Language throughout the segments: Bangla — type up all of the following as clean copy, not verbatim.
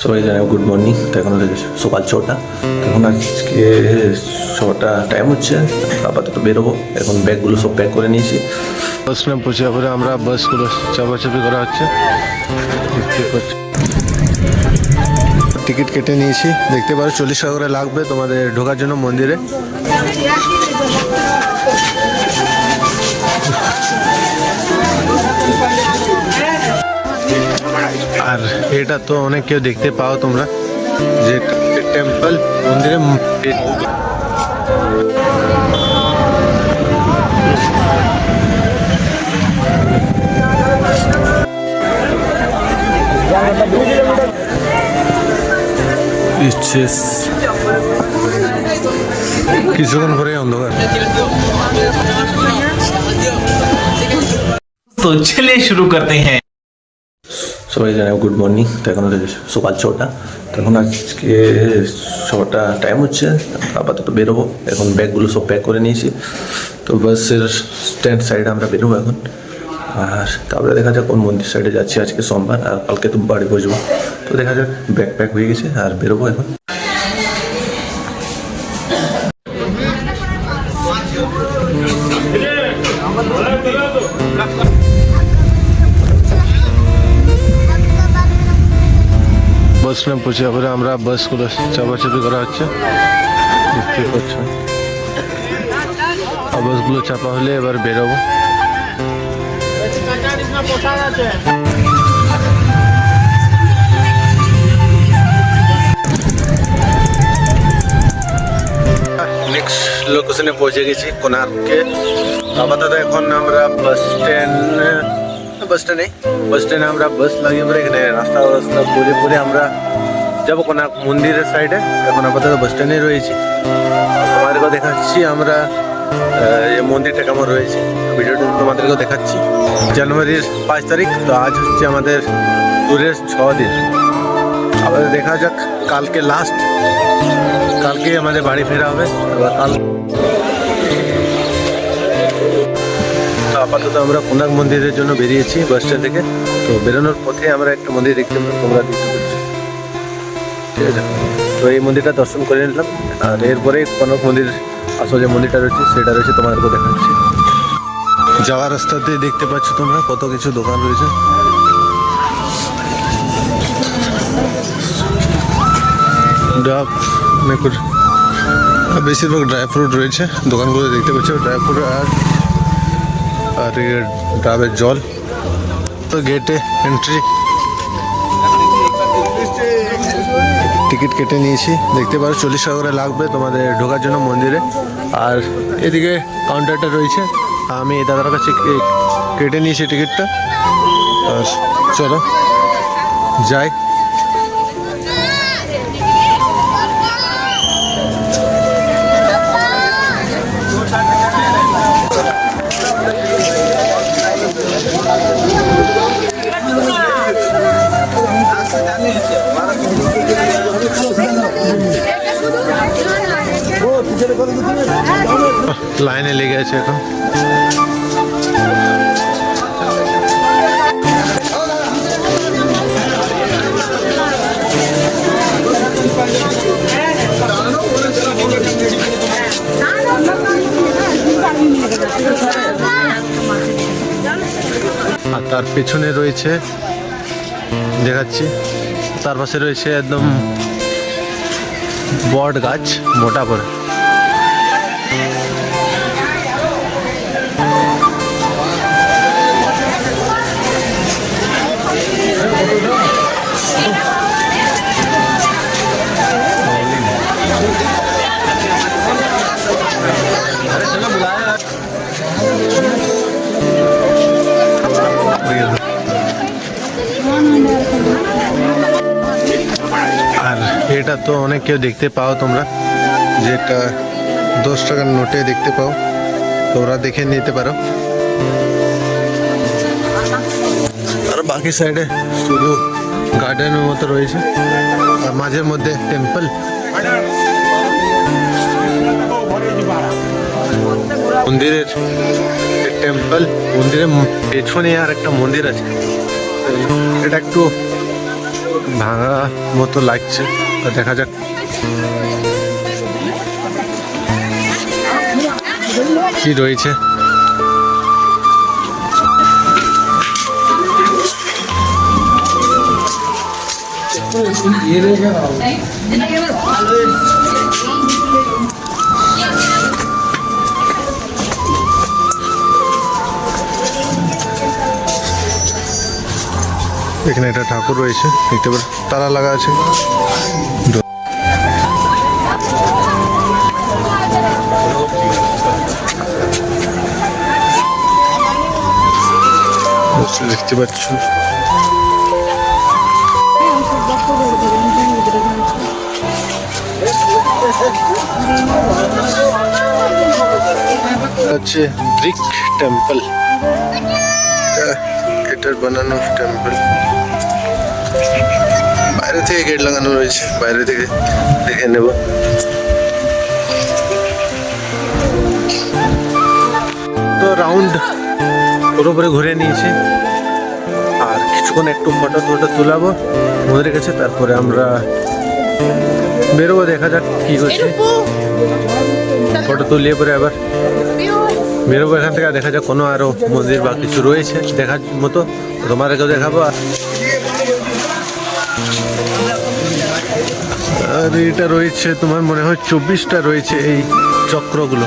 সবাই জানে গুড মর্নিং। তো এখন সকাল 6টা। এখন আজকে 6টা টাইম হচ্ছে, আপাতত বেরোবো। এখন ব্যাগগুলো সব প্যাক করে নিয়েছি। বাস স্ট্যান্ড পৌঁছে পরে আমরা বাসগুলো চাপাচাপি করা হচ্ছে। টিকিট কেটে নিয়েছি, দেখতে পারো 40 টাকা করে লাগবে তোমাদের ঢোকার জন্য মন্দিরে। আর এটা তো অনেক কেউ দেখতে পাও তোমরা, যে টেম্পল মন্দিরে কিছুক্ষণ পরে অন্ধকার। तो चलिए शुरू करते हैं। সবাই জানে গুড মর্নিং। তো এখন সকাল 6টা। তো এখন আজকে 6টা টাইম হচ্ছে, আপাতত বেরোবো। এখন ব্যাগগুলো সব প্যাক করে নিয়েছি। তো বাসের স্ট্যান্ড সাইডে আমরা বেরোবো এখন। আর তারপরে দেখা যাক কোন মন্দির সাইডে যাচ্ছি। আজকে সোমবার, আর কালকে তো বাড়ি বসবো। তো দেখা যাক, ব্যাগ প্যাক হয়ে গেছে আর বেরোবো এখন। বাস স্ট্যান্ড পৌঁছে পরে আমরা বাসগুলো চাপাচাপি করা হচ্ছে, দেখতে পাচ্ছ। বাসগুলো চাপা হলে এবার বেরোবো। নেক্সট লোকেশনে পৌঁছে গেছি, কোণার্কে। আপাতত এখন আমরা বাস স্ট্যান্ডে আমরা বাস লাগিয়ে পরে এখানে রাস্তা ঘুরে আমরা যাবো কোণার্ক মন্দিরের সাইডে। এখন আপাতত বাস স্ট্যান্ডে রয়েছি, তোমাদেরকেও দেখাচ্ছি আমরা এই মন্দিরটা কেমন রয়েছে। ভিডিওটা তোমাদেরকেও দেখাচ্ছি। জানুয়ারির 5 তারিখ। তো আজ হচ্ছে আমাদের ট্যুরের 6 দিন। আবার দেখা যাক, কালকে লাস্ট, কালকে আমাদের বাড়ি ফেরা হবে। তো আপাতত আমরা কোণার্ক মন্দিরের জন্য বেরিয়েছি বাস স্ট্যান্ড থেকে। তো বেরোনোর পথে আমরা একটা মন্দির দেখতে পাবো, তোমরা দেখতে পাচ্ছ, ঠিক আছে। তো এই মন্দিরটা দর্শন করে নিলাম। আর এরপরে কোণার্ক মন্দির আসলে যে মন্দিরটা রয়েছে সেটা রয়েছে, তোমাদেরকেও দেখাচ্ছি। যাওয়ার রাস্তাতে দেখতে পাচ্ছ তোমরা কত কিছু দোকান রয়েছে। ডাব, বেশিরভাগ ড্রাই ফ্রুট রয়েছে দোকানগুলো দেখতে পাচ্ছ, ড্রাই ফ্রুট আর ডাবের জল। তো গেটে এন্ট্রি, টিকিট কেটে নিয়েছি, দেখতে পারো 40 টাকা করে লাগবে তোমাদের ঢোকার জন্য মন্দিরে। আর এদিকে কাউন্টারটা রয়েছে, আমি দাদার কাছে কেটে নিয়েছি টিকিটটা। আর চলো যাই। লাইনে লেগে আছে এখন। আর তার পেছনে রয়েছে, দেখাচ্ছি, তার পাশে রয়েছে একদম বট গাছ, মোটা করে। আর এটা তো অনেক কেউ দেখতে পাও তোমরা, যেটা 10 টাকার নোটে দেখতে পাও, তোমরা দেখে নিতে পারো। আর বাকি সাইডে শুধু গার্ডেনের মতো রয়েছে, আর মাঝের মধ্যে টেম্পল। মন্দিরের টেম্পল, মন্দিরের পেছনে আর একটা মন্দির আছে। এটা একটু ভাঙা মতো লাগছে, তো দেখা যাক। কি রয়েছে এখানে একটা ঠাকুর রয়েছে, দেখতে পার তালা লাগা আছে। দেখতে পাচ্ছ হচ্ছে ব্রিক টেম্পল, এটার বানানো টেম্পল। বাইরে থেকে গেট লাগানো রয়েছে, বাইরে থেকে দেখে নেব। তো রাউন্ড পুরোপুরি ঘুরে নিয়েছি, আর কিছুক্ষণ একটু ফটো টটো তুলাবো মন্দিরের কাছে, তারপরে আমরা বেরোবো। দেখা যাক কি করছে, ফটো তুলিয়ে পরে আবার বেরোবো এখান থেকে। দেখা যাক কোনো আরো মন্দির বা কিছু রয়েছে দেখার মতো, তোমাদেরকেও দেখাবো। আর এটা রয়েছে তোমার মনে হয় 24টা রয়েছে এই চক্রগুলো।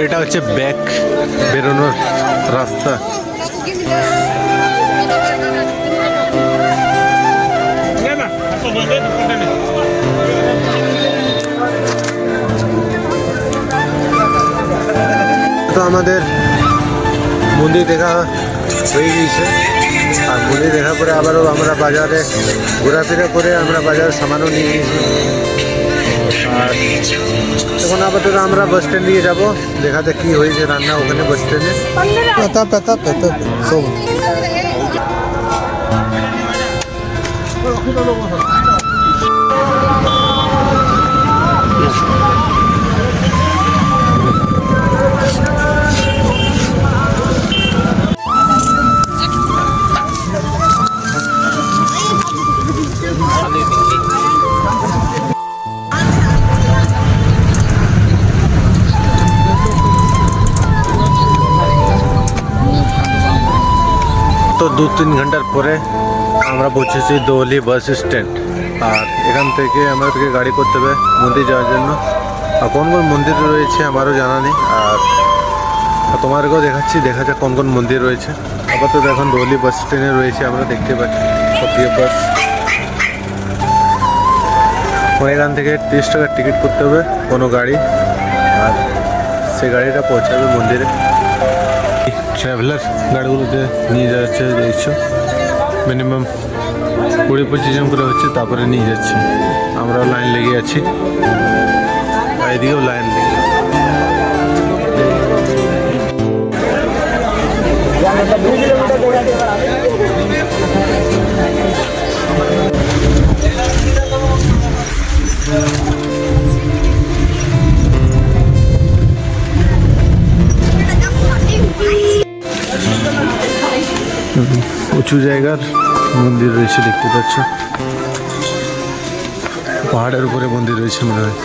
এটা হচ্ছে ব্যাক বেরোনোর রাস্তা। তো আমাদের মন্দির দেখা হয়ে গিয়েছে, আর মন্দির দেখার পরে আবারও আমরা বাজারে ঘোরাফেরা করে আমরা বাজারে সামানও নিয়ে নিয়েছি। আর এখন আপাতত আমরা বাস স্ট্যান্ড দিয়ে যাবো, দেখাতে কি হয়েছে রান্না ওখানে বাস স্ট্যান্ডে। তো 2-3 ঘন্টার পরে আমরা পৌঁছেছি দোহলি বাস স্ট্যান্ড। আর এখান থেকে আমাদেরকে গাড়ি করতে হবে মন্দির যাওয়ার জন্য। আর কোন কোন মন্দির রয়েছে আমারও জানা নেই, আর তোমাদেরকেও দেখাচ্ছি, দেখা যাক কোন কোন মন্দির রয়েছে। আপাতত এখন দোহলি বাস স্ট্যান্ডে রয়েছে, আমরা দেখতে পাচ্ছি সক্রিয় বাস। এখান থেকে 30 টাকার টিকিট করতে হবে কোনো গাড়ি, আর সেই গাড়িটা পৌঁছাবে মন্দিরে। ট্রাভেলার গাড়িগুলোতে নিয়ে যাচ্ছে, দেখছো মিনিমাম 20-25 জন করে হচ্ছে, তারপরে নিয়ে যাচ্ছে। আমরাও লাইন লেগে আছি, এদিকেও লাইন লেগে। উঁচু জায়গার মন্দির রয়েছে, দেখতে পাচ্ছ পাহাড়ের উপরে মন্দির রয়েছে মনে হয়।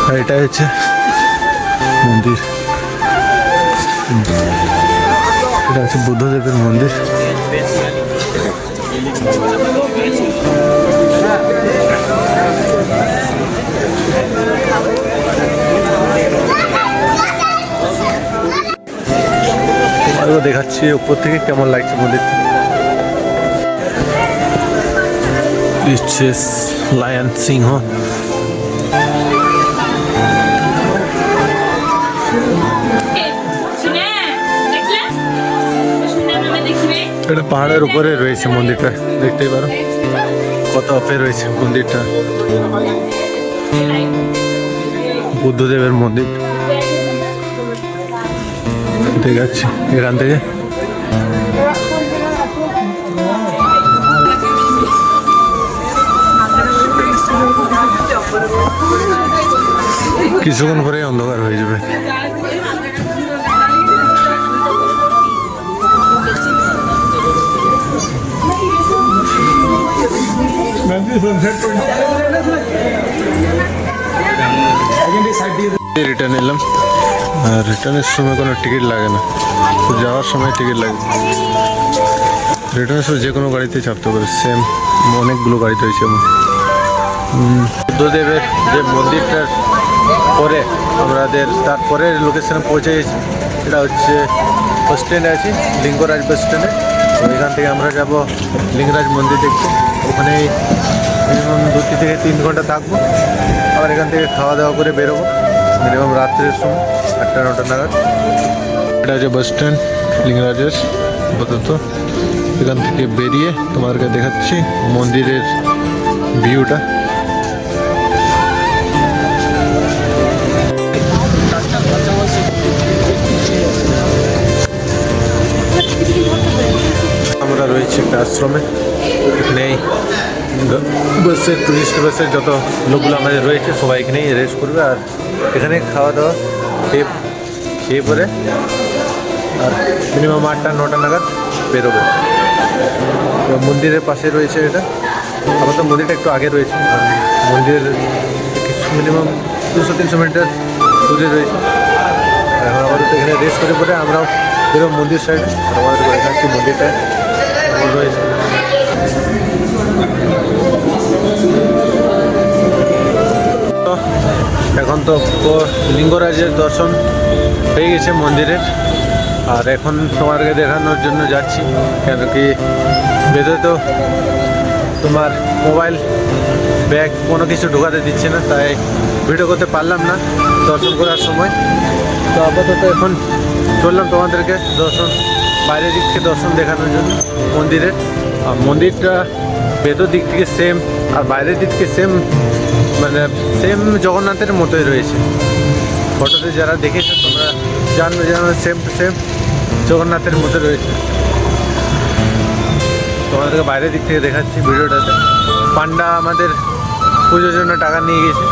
আর এটা হচ্ছে মন্দির, এটা হচ্ছে বুদ্ধদেবের মন্দির। দেখাচ্ছি উপর থেকে কেমন লাগছে মন্দিরটা। লায়ন সিংহ, এটা পাহাড়ের উপরে রয়েছে মন্দিরটা, দেখতেই পারো কত অপে রয়েছে মন্দিরটা। বুদ্ধদেবের মন্দির দেখাচ্ছি এখান থেকে। কিছুক্ষণ পরে অন্ধকার হয়ে যাবে। রিটার্ন এলাম, আর রিটার্নের সময় কোনো টিকিট লাগে না, যাওয়ার সময় টিকিট লাগে। রিটার্নের সময় যে কোনো গাড়িতে চাপতে পারে, সেম অনেকগুলো গাড়িতে হয়েছে এমন। বুদ্ধদেবের যে মন্দিরটার পরে আমাদের তারপরে লোকেশনে পৌঁছে গেছি, এটা হচ্ছে বাস স্ট্যান্ডে আছি, লিঙ্গরাজ বাস স্ট্যান্ডে। তো এখান থেকে আমরা যাব লিঙ্গরাজ মন্দির দেখতে। ওখানে মিনিমাম 2 থেকে 3 ঘন্টা থাকবো, আবার এখান থেকে খাওয়া দাওয়া করে বেরোবো মিনিমাম রাত্রের সময় 8টা-9টা নাগাদ। এটা হচ্ছে বাস স্ট্যান্ড লিঙ্গরাজের আপাতত। এখান থেকে বেরিয়ে তোমাদেরকে দেখাচ্ছি মন্দিরের ভিউটা। আমরা রয়েছি একটা আশ্রমে, এখানে বাসের টুরিস্ট বাসের যত লোকগুলো আমাদের রয়েছে সবাই এখানেই রেস্ট করবে, আর এখানে খাওয়া দাওয়া খেয়ে পরে আর মিনিমাম 8টা-9টা নাগাদ বেরোবে। তো মন্দিরের পাশে রয়েছে এটা, আপাতত মন্দিরটা একটু আগে রয়েছে, মন্দিরের কিছু মিনিমাম 200-300 মিটার দূরে রয়েছে। এখন আমাদের এখানে রেস্ট করে পরে আমরাও বেরোব মন্দির সাইড। আমাদের দেখাচ্ছি মন্দিরটা রয়েছে। এখন তো লিঙ্গরাজের দর্শন হয়ে গেছে মন্দিরের, আর এখন তোমাদেরকে দেখানোর জন্য যাচ্ছি, কেন কি ভেতরে তো তোমার মোবাইল ব্যাগ কোনো কিছু ঢোকাতে দিচ্ছে না, তাই ভিডিও করতে পারলাম না দর্শন করার সময়। তো আপাতত এখন চললাম তোমাদেরকে দর্শন, বাইরের দিক থেকে দর্শন দেখানোর জন্য মন্দিরের। আর মন্দিরটা ভেতর দিক থেকে সেম আর বাইরের দিক থেকে সেম, মানে সেম জগন্নাথের মতোই রয়েছে। ফটোতে যারা দেখেছো তোমরা জানবে যেন সেম টু সেম জগন্নাথের মতো রয়েছে। তোমাদেরকে বাইরের দিক থেকে দেখাচ্ছি ভিডিওটাতে। পান্ডা আমাদের পুজোর জন্য টাকা নিয়ে গেছে,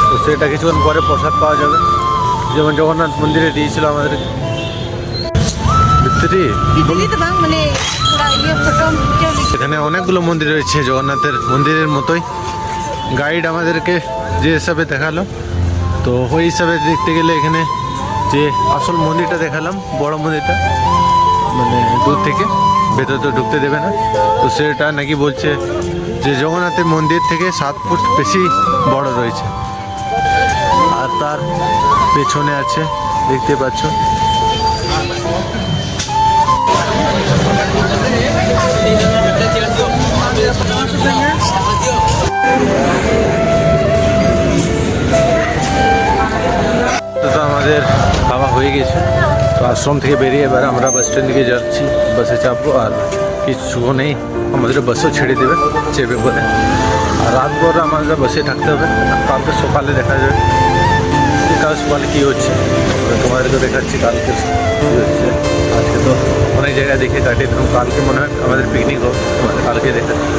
তো সেটা কিছুক্ষণ পরে প্রসাদ পাওয়া যাবে, যেমন জগন্নাথ মন্দিরে দিয়েছিল আমাদের। এখানে অনেকগুলো মন্দির রয়েছে জগন্নাথের মন্দিরের মতোই। গাইড আমাদেরকে যে হিসাবে দেখালো, তো ওই হিসাবে দেখতে গেলে এখানে যে আসল মন্দিরটা দেখালাম, বড় মন্দিরটা, মানে দূর থেকে, ভেতরে তো ঢুকতে দেবে না। তো সেটা নাকি বলছে যে জগন্নাথের মন্দির থেকে 7 ফুট বেশি বড় রয়েছে। আর তার পেছনে আছে, দেখতে পাচ্ছ, তো আমাদের খাওয়া হয়ে গেছে। তো আশ্রম থেকে বেরিয়ে এবার আমরা বাস স্ট্যান্ড দিকে যাচ্ছি, বাসে চাপবো। আর কিছুক্ষণেই আমাদের বাসও ছেড়ে দেবে চেপে পরে, আর রাতভর আমাদের বাসে থাকতে হবে। কালকে সকালে দেখা যাবে কাল সকালে কী হচ্ছে, তোমাদেরকে দেখাচ্ছি কালকে কী হচ্ছে। আজকে তো অনেক জায়গায় দেখে কাটিয়ে দিলাম, কালকে মনে হয় আমাদের পিকনিক হোক, কালকে দেখাচ্ছি।